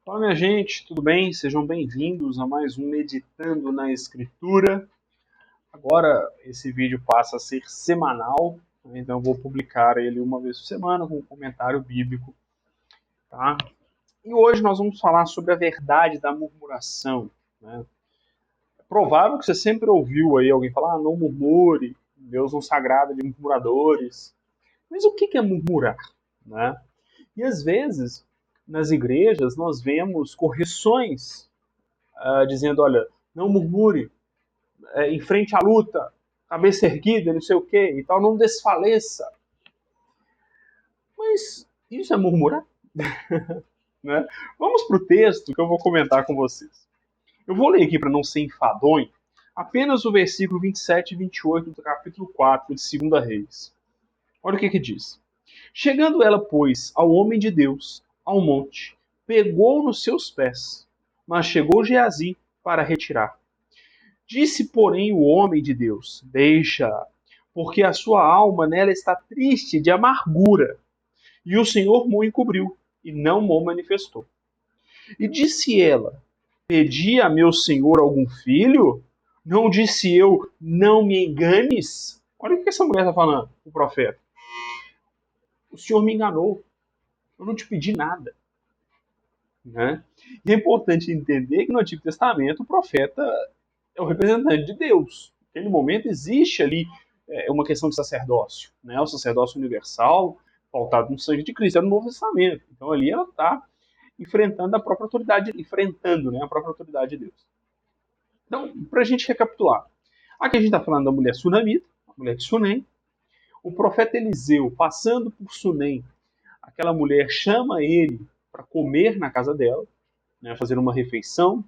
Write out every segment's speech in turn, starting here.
Fala, minha gente, tudo bem? Sejam bem-vindos a mais um Meditando na Escritura. Agora, esse vídeo passa a ser semanal, né? Então eu vou publicar ele uma vez por semana com um comentário bíblico, tá? E hoje nós vamos falar sobre a verdade da murmuração, né? É provável que você sempre ouviu aí alguém falar, não murmure, Deus não se agrada de murmuradores. Mas o que é murmurar, né? E às vezes, nas igrejas, nós vemos correções dizendo, olha, não murmure, enfrente a luta, cabeça erguida, não sei o quê, e tal, não desfaleça. Mas isso é murmurar? Né? Vamos para o texto que eu vou comentar com vocês. Eu vou ler aqui para não ser enfadonho, apenas o versículo 27 e 28 do capítulo 4 de 2 Reis. Olha o que diz. Chegando ela, pois, ao homem de Deus, ao monte, pegou nos seus pés, mas chegou Geazi para retirar. Disse, porém, o homem de Deus: deixa, porque a sua alma nela está triste de amargura. E o Senhor mo encobriu, e não mo manifestou. E disse ela: pedi a meu senhor algum filho? Não disse eu: não me enganes? Olha o que essa mulher está falando, o profeta. O Senhor me enganou. Eu não te pedi nada. Né? E é importante entender que no Antigo Testamento o profeta é o representante de Deus. Naquele momento existe ali uma questão de sacerdócio, né? O sacerdócio universal, pautado no sangue de Cristo, é no Novo Testamento. Então ali ela está enfrentando a própria autoridade, né, a própria autoridade de Deus. Então, para a gente recapitular, aqui a gente está falando da mulher sunamita, a mulher de Sunem. O profeta Eliseu, passando por Sunem, aquela mulher chama ele para comer na casa dela, né, fazer uma refeição,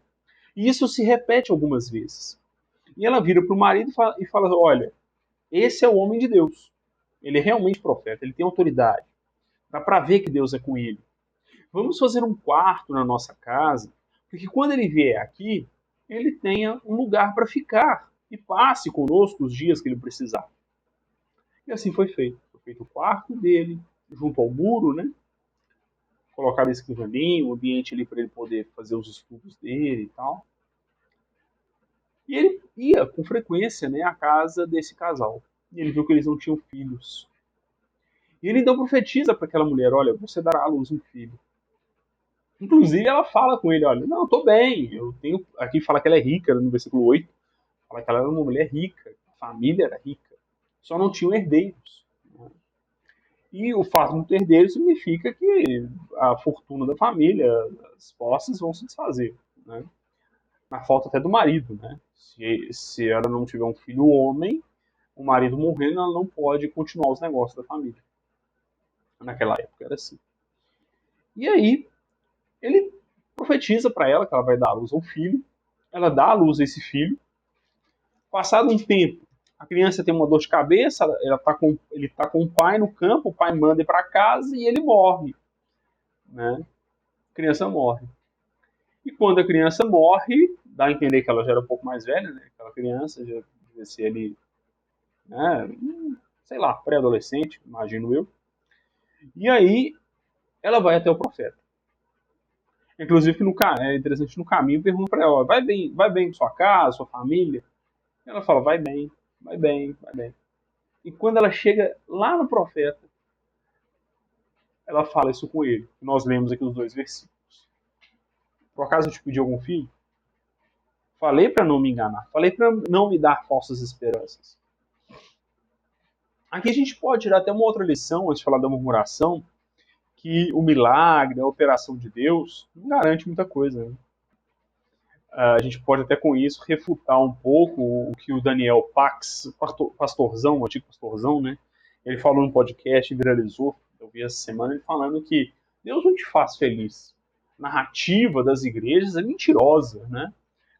e isso se repete algumas vezes. E ela vira para o marido e fala: olha, esse é o homem de Deus. Ele é realmente profeta, ele tem autoridade. Dá para ver que Deus é com ele. Vamos fazer um quarto na nossa casa, porque quando ele vier aqui, ele tenha um lugar para ficar e passe conosco os dias que ele precisar. E assim foi feito. Foi feito o quarto dele, junto ao muro, né? Colocaram escrivaninho, um ambiente ali para ele poder fazer os estudos dele e tal. E ele ia com frequência, né, à casa desse casal. E ele viu que eles não tinham filhos. E ele então profetiza para aquela mulher: olha, você dará à luz um filho. Inclusive ela fala com ele: olha, não, eu tô bem, eu tenho. Aqui fala que ela é rica, no versículo 8. Fala que ela era uma mulher rica, a família era rica. Só não tinham herdeiros. E o fato de não ter herdeiros significa que a fortuna da família, as posses vão se desfazer. Né? Na falta até do marido. Né? Se ela não tiver um filho homem, o marido morrendo, ela não pode continuar os negócios da família. Naquela época era assim. E aí, ele profetiza para ela que ela vai dar à luz a um filho. Ela dá à luz a esse filho. Passado um tempo, a criança tem uma dor de cabeça, ele está com o pai no campo, o pai manda ir para casa e ele morre. Né? A criança morre. E quando a criança morre, dá a entender que ela já era um pouco mais velha, né? Aquela criança já devia ser ali, né? Sei lá, pré-adolescente, imagino eu. E aí ela vai até o profeta. Inclusive que é interessante, no caminho pergunta para ela: vai bem sua casa, sua família? Ela fala: vai bem, vai bem, vai bem. E quando ela chega lá no profeta, ela fala isso com ele. Nós lemos aqui os dois versículos. Por acaso eu te pedi algum filho? Falei para não me enganar. Falei para não me dar falsas esperanças. Aqui a gente pode tirar até uma outra lição, antes de falar da murmuração, que o milagre, a operação de Deus, não garante muita coisa. Né? A gente pode até com isso refutar um pouco o que o Daniel Pax, pastorzão, o antigo pastorzão, né? Ele falou no podcast, viralizou, eu vi essa semana, ele falando que Deus não te faz feliz. A narrativa das igrejas é mentirosa, né?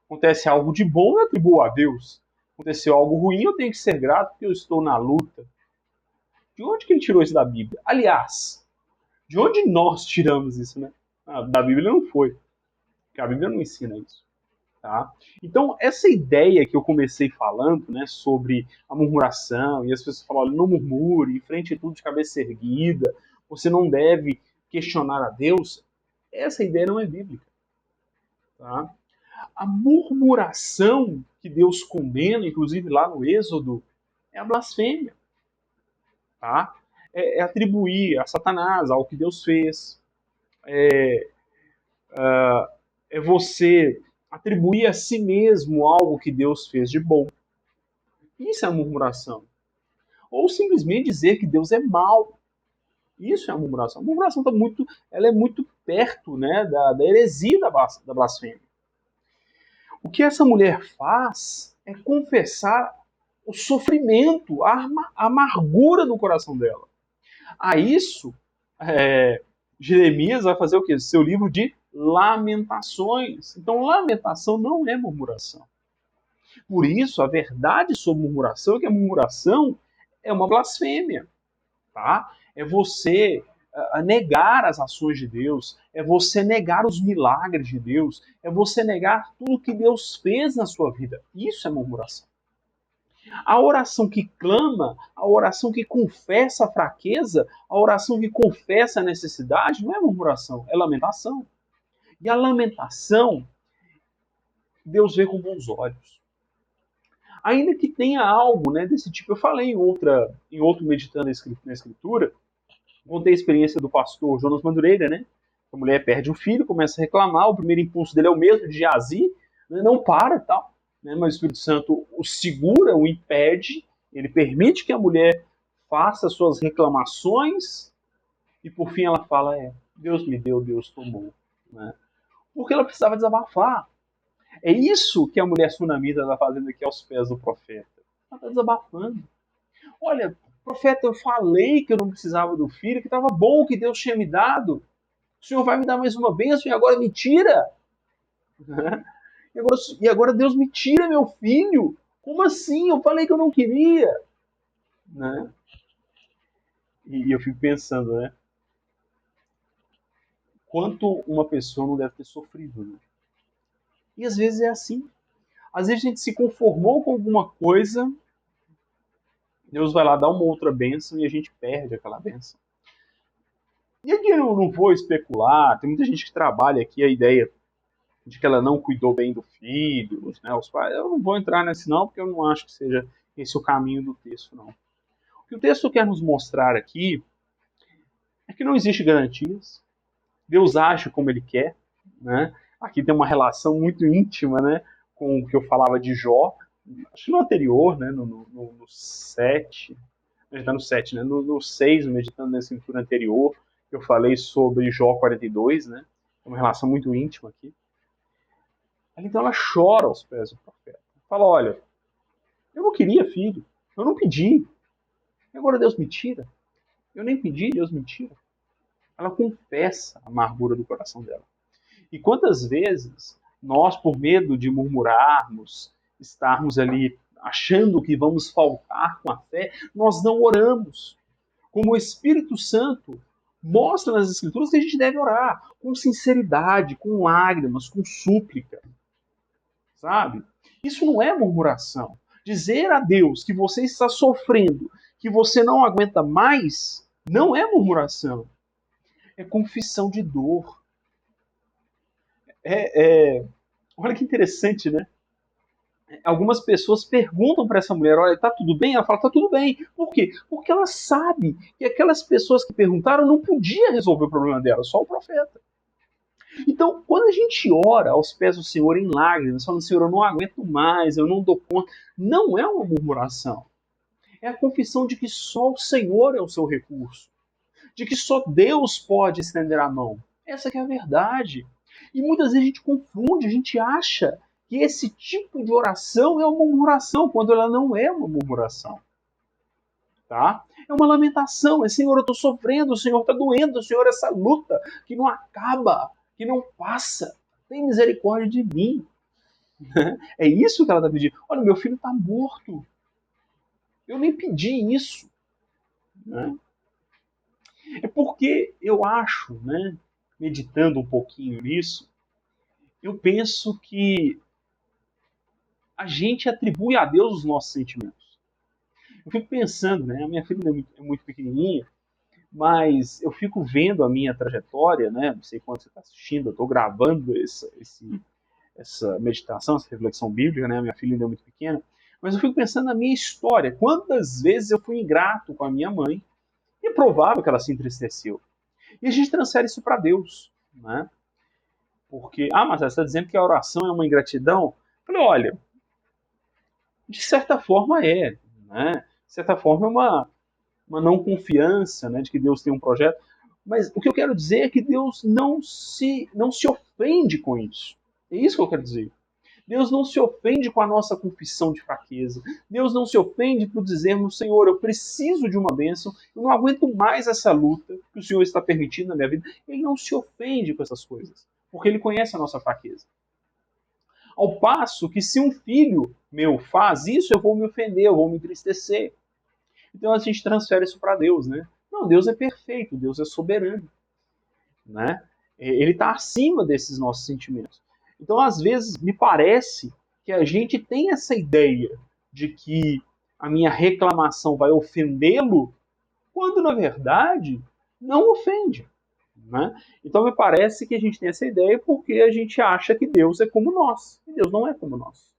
Acontece algo de bom, eu atribuo a Deus. Aconteceu algo ruim, eu tenho que ser grato porque eu estou na luta. De onde que ele tirou isso da Bíblia? Aliás, de onde nós tiramos isso, né? Da Bíblia não foi, porque a Bíblia não ensina isso. Tá? Então, essa ideia que eu comecei falando, né, sobre a murmuração, e as pessoas falam: olha, não murmure, enfrente tudo de cabeça erguida, você não deve questionar a Deus, essa ideia não é bíblica. Tá? A murmuração que Deus condena, inclusive lá no Êxodo, é a blasfêmia. Tá? É atribuir a Satanás algo que Deus fez. É você atribuir a si mesmo algo que Deus fez de bom. Isso é a murmuração. Ou simplesmente dizer que Deus é mau. Isso é a murmuração. A murmuração ela é muito perto, né, da heresia da blasfêmia. O que essa mulher faz é confessar o sofrimento, a amargura do coração dela. A isso, Jeremias vai fazer o quê? Seu livro de lamentações. Então, lamentação não é murmuração. Por isso, a verdade sobre murmuração é que a murmuração é uma blasfêmia. Tá? É você negar as ações de Deus, é você negar os milagres de Deus, é você negar tudo que Deus fez na sua vida. Isso é murmuração. A oração que clama, a oração que confessa a fraqueza, a oração que confessa a necessidade, não é murmuração, é lamentação. E a lamentação, Deus vê com bons olhos. Ainda que tenha algo, né, desse tipo, eu falei em outro Meditando na Escritura, contei a experiência do pastor Jonas Madureira, né? A mulher perde um filho, começa a reclamar, o primeiro impulso dele é o mesmo de Geazi, né? Não para e tal, né? Mas o Espírito Santo o segura, o impede, ele permite que a mulher faça suas reclamações e por fim ela fala, Deus me deu, Deus tomou, né? Porque ela precisava desabafar. É isso que a mulher sunamita está fazendo aqui aos pés do profeta. Ela está desabafando. Olha, profeta, eu falei que eu não precisava do filho, que estava bom que Deus tinha me dado. O Senhor vai me dar mais uma bênção e agora me tira? E agora Deus me tira meu filho? Como assim? Eu falei que eu não queria. Né? E eu fico pensando, né? Quanto uma pessoa não deve ter sofrido, né? E às vezes é assim. Às vezes a gente se conformou com alguma coisa, Deus vai lá dar uma outra bênção e a gente perde aquela bênção. E aqui eu não vou especular, tem muita gente que trabalha aqui a ideia de que ela não cuidou bem do filho, né, os pais. Eu não vou entrar nesse não, porque eu não acho que seja esse o caminho do texto, não. O que o texto quer nos mostrar aqui é que não existe garantias. Deus age como Ele quer, né? Aqui tem uma relação muito íntima, né, com o que eu falava de Jó, acho que no anterior, né, no 7, meditando no 7, né, no 6, meditando na escritura anterior, eu falei sobre Jó 42, né, é uma relação muito íntima aqui. Então ela chora aos pés do profeta. Fala, olha, eu não queria filho, eu não pedi, agora Deus me tira. Eu nem pedi, Deus me tira. Ela confessa a amargura do coração dela. E quantas vezes nós, por medo de murmurarmos, estarmos ali achando que vamos faltar com a fé, nós não oramos. Como o Espírito Santo mostra nas Escrituras que a gente deve orar com sinceridade, com lágrimas, com súplica. Sabe? Isso não é murmuração. Dizer a Deus que você está sofrendo, que você não aguenta mais, não é murmuração. É confissão de dor. Olha que interessante, né? Algumas pessoas perguntam para essa mulher, olha, tá tudo bem? Ela fala, tá tudo bem. Por quê? Porque ela sabe que aquelas pessoas que perguntaram não podiam resolver o problema dela, só o profeta. Então, quando a gente ora aos pés do Senhor em lágrimas, falando, Senhor, eu não aguento mais, eu não dou conta, não é uma murmuração. É a confissão de que só o Senhor é o seu recurso, de que só Deus pode estender a mão. Essa que é a verdade. E muitas vezes a gente confunde, a gente acha que esse tipo de oração é uma murmuração, quando ela não é uma murmuração. Tá? É uma lamentação, é Senhor, eu estou sofrendo, o Senhor está doendo, Senhor, essa luta que não acaba, que não passa. Tem misericórdia de mim. É isso que ela está pedindo. Olha, meu filho está morto. Eu nem pedi isso. Né? É porque eu acho, né, meditando um pouquinho nisso, eu penso que a gente atribui a Deus os nossos sentimentos. Eu fico pensando, né, a minha filha é muito pequenininha, mas eu fico vendo a minha trajetória, né, não sei quando você está assistindo, eu estou gravando essa meditação, essa reflexão bíblica, né? Minha filha ainda é muito pequena, mas eu fico pensando na minha história. Quantas vezes eu fui ingrato com a minha mãe e é provável que ela se entristeceu. E a gente transfere isso para Deus, né? Porque, mas você está dizendo que a oração é uma ingratidão? Eu falei, olha, de certa forma né? De certa forma é uma não confiança, né, de que Deus tem um projeto. Mas o que eu quero dizer é que Deus não se ofende com isso. É isso que eu quero dizer. Deus não se ofende com a nossa confissão de fraqueza. Deus não se ofende por dizermos, Senhor, eu preciso de uma bênção, eu não aguento mais essa luta que o Senhor está permitindo na minha vida. Ele não se ofende com essas coisas, porque Ele conhece a nossa fraqueza. Ao passo que se um filho meu faz isso, eu vou me ofender, eu vou me entristecer. Então a gente transfere isso para Deus, né? Não, Deus é perfeito, Deus é soberano, né? Ele está acima desses nossos sentimentos. Então, às vezes, me parece que a gente tem essa ideia de que a minha reclamação vai ofendê-lo, quando, na verdade, não ofende. Né? Então, me parece que a gente tem essa ideia porque a gente acha que Deus é como nós. E Deus não é como nós.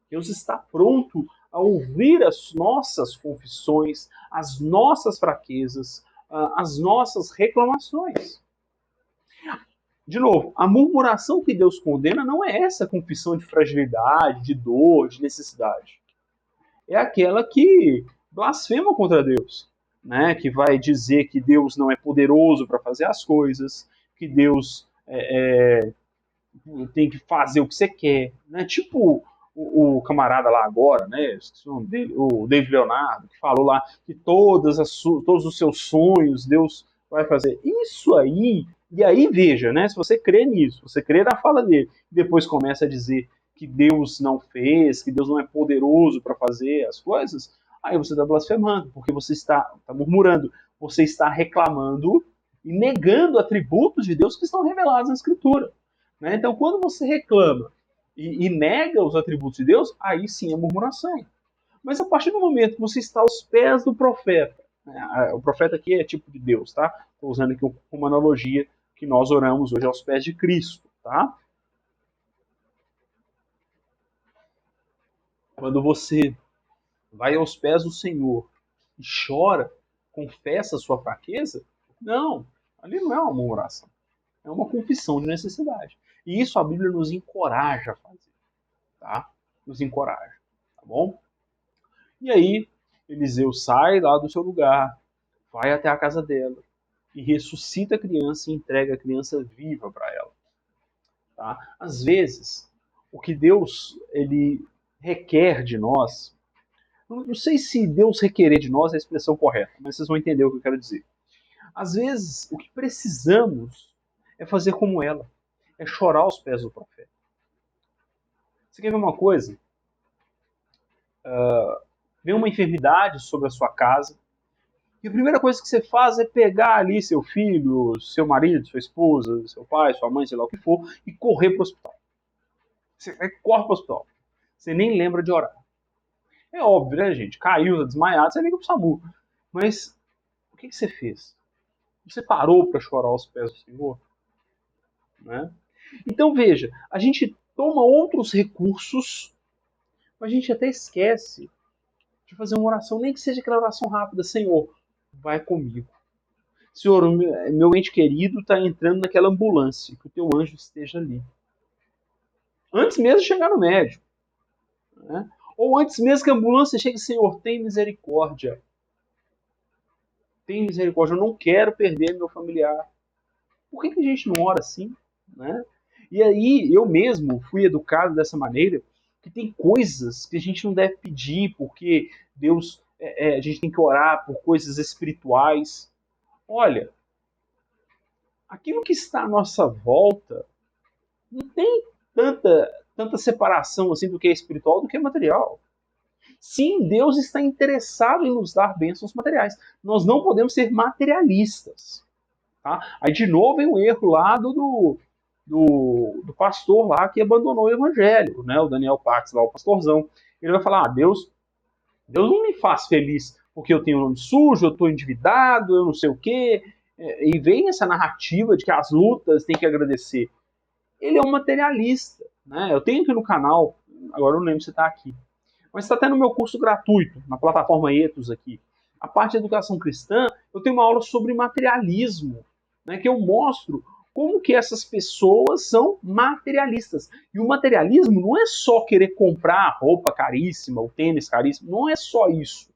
Deus está pronto a ouvir as nossas confissões, as nossas fraquezas, as nossas reclamações. De novo, a murmuração que Deus condena não é essa confissão de fragilidade, de dor, de necessidade. É aquela que blasfema contra Deus, né? Que vai dizer que Deus não é poderoso para fazer as coisas, que Deus tem que fazer o que você quer, né? Tipo o camarada lá agora, né? Esqueci o nome dele, o David Leonardo, que falou lá que todos os seus sonhos Deus vai fazer. Isso aí, e aí veja, né? Se você crê nisso, você crê na fala dele, e depois começa a dizer que Deus não fez, que Deus não é poderoso para fazer as coisas, aí você está blasfemando, porque você está murmurando, você está reclamando e negando atributos de Deus que estão revelados na Escritura. Né? Então, quando você reclama e nega os atributos de Deus, aí sim é murmuração. Mas a partir do momento que você está aos pés do profeta, né? O profeta aqui é tipo de Deus, tá? Estou usando aqui uma analogia que nós oramos hoje aos pés de Cristo, tá? Quando você vai aos pés do Senhor e chora, confessa a sua fraqueza, não, ali não é uma murmuração, é uma confissão de necessidade. E isso a Bíblia nos encoraja a fazer, tá? Nos encoraja, tá bom? E aí, Eliseu sai lá do seu lugar, vai até a casa dela e ressuscita a criança e entrega a criança viva para ela. Tá? Às vezes, o que Deus ele requer de nós, não sei se Deus requerer de nós é a expressão correta, mas vocês vão entender o que eu quero dizer. Às vezes, o que precisamos é fazer como ela, é chorar aos pés do profeta. Você quer ver uma coisa? Vem uma enfermidade sobre a sua casa, e a primeira coisa que você faz é pegar ali seu filho, seu marido, sua esposa, seu pai, sua mãe, sei lá o que for, e correr para o hospital. Você corre para o hospital. Você nem lembra de orar. É óbvio, né, gente? Caiu, tá desmaiado, você liga pro SAMU. Mas o que você fez? Você parou para chorar aos pés do Senhor? Né? Então veja, a gente toma outros recursos, mas a gente até esquece de fazer uma oração, nem que seja aquela oração rápida. Senhor, vai comigo. Senhor, meu ente querido está entrando naquela ambulância, que o teu anjo esteja ali. Antes mesmo de chegar no médico. Né? Ou antes mesmo que a ambulância chegue, Senhor, tem misericórdia. Tem misericórdia, eu não quero perder meu familiar. Por que a gente não ora assim? Né? E aí, eu mesmo fui educado dessa maneira, que tem coisas que a gente não deve pedir, porque Deus, a gente tem que orar por coisas espirituais. Olha, aquilo que está à nossa volta não tem tanta separação assim do que é espiritual do que é material. Sim, Deus está interessado em nos dar bênçãos materiais. Nós não podemos ser materialistas. Tá? Aí de novo vem o erro lá do pastor lá que abandonou o evangelho, né? O Daniel Pax lá, o pastorzão. Ele vai falar, Deus não me faz feliz porque eu tenho nome sujo, eu estou endividado, eu não sei o quê. E vem essa narrativa de que as lutas tem que agradecer. Ele é um materialista. né? Eu tenho aqui no canal, agora eu não lembro se está aqui, mas está até no meu curso gratuito, na plataforma Ethos aqui. A parte de educação cristã, eu tenho uma aula sobre materialismo, né, que eu mostro como que essas pessoas são materialistas. E o materialismo não é só querer comprar roupa caríssima, o tênis caríssimo, não é só isso.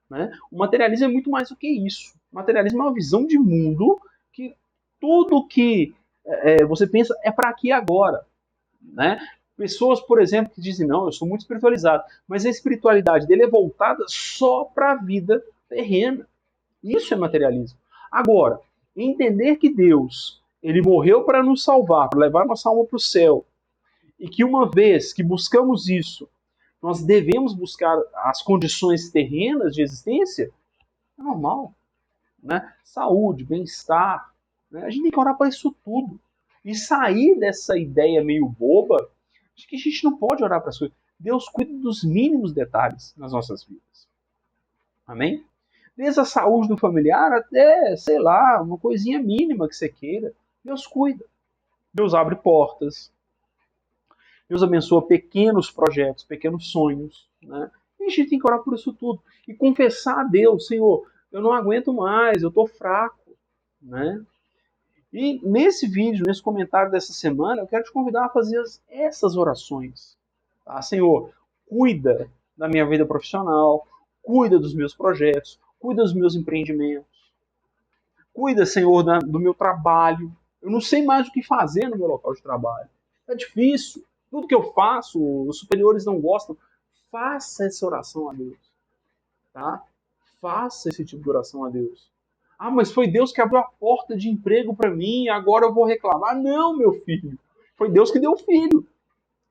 Né? O materialismo é muito mais do que isso. O materialismo é uma visão de mundo que tudo que você pensa é para aqui e agora. Né? Pessoas, por exemplo, que dizem, não, eu sou muito espiritualizado, mas a espiritualidade dele é voltada só para a vida terrena. Isso é materialismo. Agora, entender que Deus, ele morreu para nos salvar, para levar nossa alma para o céu, e que uma vez que buscamos isso, nós devemos buscar as condições terrenas de existência, é normal. Né? Saúde, bem-estar. Né? A gente tem que orar para isso tudo. E sair dessa ideia meio boba de que a gente não pode orar para as coisas. Deus cuida dos mínimos detalhes nas nossas vidas. Amém? Desde a saúde do familiar até, sei lá, uma coisinha mínima que você queira. Deus cuida. Deus abre portas. Deus abençoa pequenos projetos, pequenos sonhos. Né? E a gente tem que orar por isso tudo. E confessar a Deus, Senhor, eu não aguento mais, eu estou fraco. Né? E nesse vídeo, nesse comentário dessa semana, eu quero te convidar a fazer essas orações. Tá? Senhor, cuida da minha vida profissional, cuida dos meus projetos, cuida dos meus empreendimentos, cuida, Senhor, do meu trabalho. Eu não sei mais o que fazer no meu local de trabalho. É difícil. Tudo que eu faço, os superiores não gostam. Faça essa oração a Deus. Tá? Faça esse tipo de oração a Deus. Ah, mas foi Deus que abriu a porta de emprego para mim, agora eu vou reclamar. Não, meu filho. Foi Deus que deu o filho.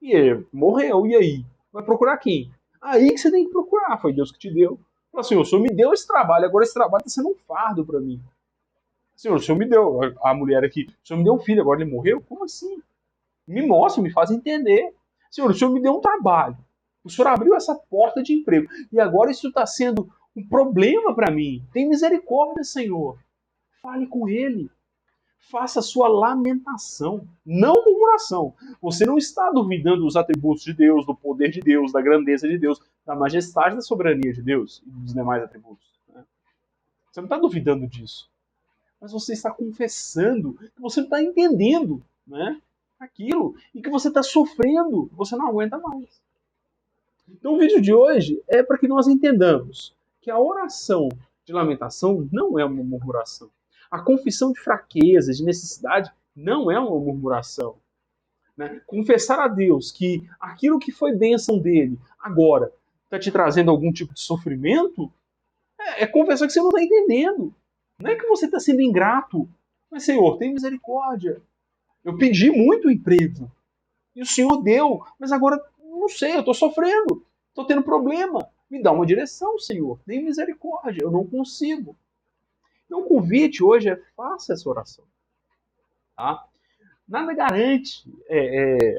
E ele morreu, e aí? Vai procurar quem? Aí que você tem que procurar, foi Deus que te deu. Fala assim, o Senhor me deu esse trabalho, agora esse trabalho está sendo um fardo para mim. Senhor, o Senhor me deu, a mulher aqui, o Senhor me deu um filho, agora ele morreu? Como assim? Me mostra, me faz entender. Senhor, o Senhor me deu um trabalho. O Senhor abriu essa porta de emprego. E agora isso está sendo um problema para mim. Tem misericórdia, Senhor. Fale com Ele. Faça a sua lamentação, não murmuração. Você não está duvidando dos atributos de Deus, do poder de Deus, da grandeza de Deus, da majestade, da soberania de Deus e dos demais atributos. Né? Você não está duvidando disso. Mas você está confessando que você não está entendendo, né, aquilo e que você está sofrendo, você não aguenta mais. Então o vídeo de hoje é para que nós entendamos que a oração de lamentação não é uma murmuração. A confissão de fraqueza, de necessidade, não é uma murmuração. Né? Confessar a Deus que aquilo que foi bênção dele agora está te trazendo algum tipo de sofrimento é confessar que você não está entendendo. Não é que você está sendo ingrato. Mas, Senhor, tem misericórdia. Eu pedi muito emprego. E o Senhor deu. Mas agora, não sei, eu estou sofrendo. Estou tendo problema. Me dá uma direção, Senhor. Tem misericórdia. Eu não consigo. Então, o convite hoje é faça essa oração. Tá? Nada garante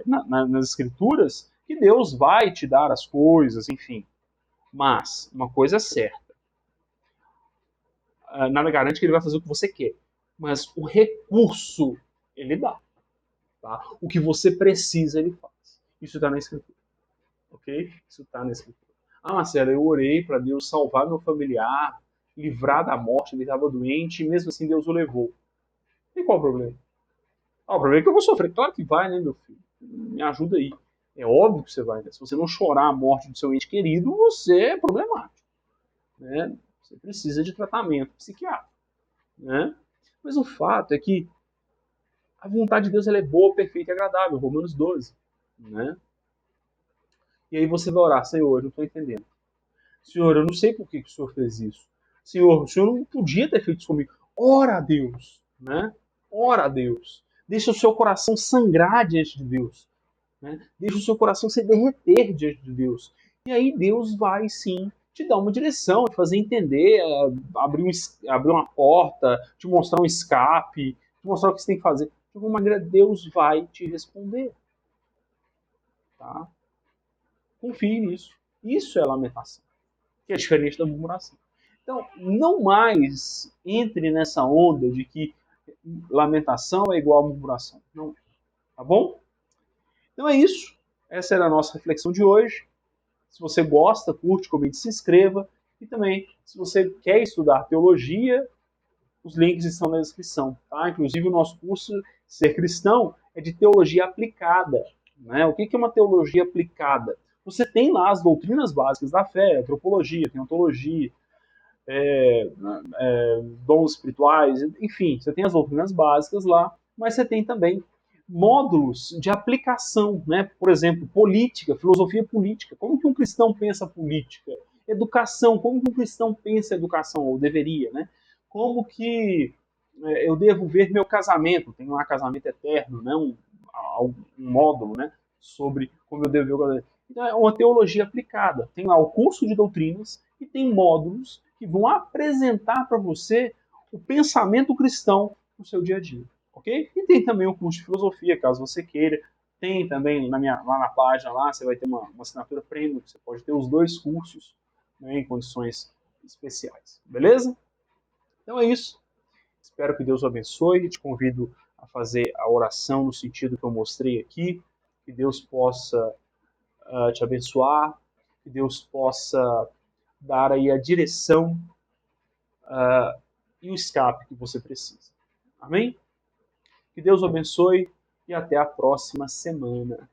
nas Escrituras que Deus vai te dar as coisas, enfim. Mas, uma coisa é certa. Nada garante que ele vai fazer o que você quer. Mas o recurso, ele dá. Tá? O que você precisa, ele faz. Isso está na Escritura. Ok? Isso está na Escritura. Ah, Marcelo, eu orei para Deus salvar meu familiar, livrar da morte, ele estava doente, e mesmo assim Deus o levou. E qual o problema? Ah, o problema é que eu vou sofrer. Claro que vai, né, meu filho? Me ajuda aí. É óbvio que você vai. Né? Se você não chorar a morte do seu ente querido, você é problemático. Né? Você precisa de tratamento psiquiátrico. Né? Mas o fato é que a vontade de Deus ela é boa, perfeita e agradável. Romanos 12. Né? E aí você vai orar, Senhor, eu não estou entendendo. Senhor, eu não sei por que o Senhor fez isso. Senhor, o Senhor não podia ter feito isso comigo. Ora a Deus. Né? Ora a Deus. Deixa o seu coração sangrar diante de Deus. Né? Deixa o seu coração se derreter diante de Deus. E aí Deus vai sim te dar uma direção, te fazer entender, abrir uma porta, te mostrar um escape, te mostrar o que você tem que fazer. De alguma maneira, Deus vai te responder. Tá? Confie nisso. Isso é lamentação, que é diferente da murmuração. Então, não mais entre nessa onda de que lamentação é igual a murmuração. Não. Tá bom? Então é isso. Essa era a nossa reflexão de hoje. Se você gosta, curte, comente, se inscreva. E também, se você quer estudar teologia, os links estão na descrição. Tá? Inclusive, o nosso curso Ser Cristão é de teologia aplicada. Né? O que é uma teologia aplicada? Você tem lá as doutrinas básicas da fé, antropologia, tem ontologia, dons espirituais, enfim, você tem as doutrinas básicas lá, mas você tem também módulos de aplicação, né? Por exemplo, política, filosofia política. Como que um cristão pensa política? Educação, como que um cristão pensa educação, ou deveria, né? Como que eu devo ver meu casamento? Tem lá casamento eterno, né? Um módulo, né? Sobre como eu devo ver o casamento. Então, é uma teologia aplicada. Tem lá o curso de doutrinas e tem módulos que vão apresentar para você o pensamento cristão no seu dia a dia. Ok? E tem também o curso de filosofia, caso você queira. Tem também lá na página, lá você vai ter uma assinatura premium, você pode ter os dois cursos, né, em condições especiais. Beleza? Então é isso. Espero que Deus o abençoe. Te convido a fazer a oração no sentido que eu mostrei aqui. Que Deus possa te abençoar, que Deus possa dar aí a direção e o escape que você precisa. Amém? Que Deus o abençoe e até a próxima semana.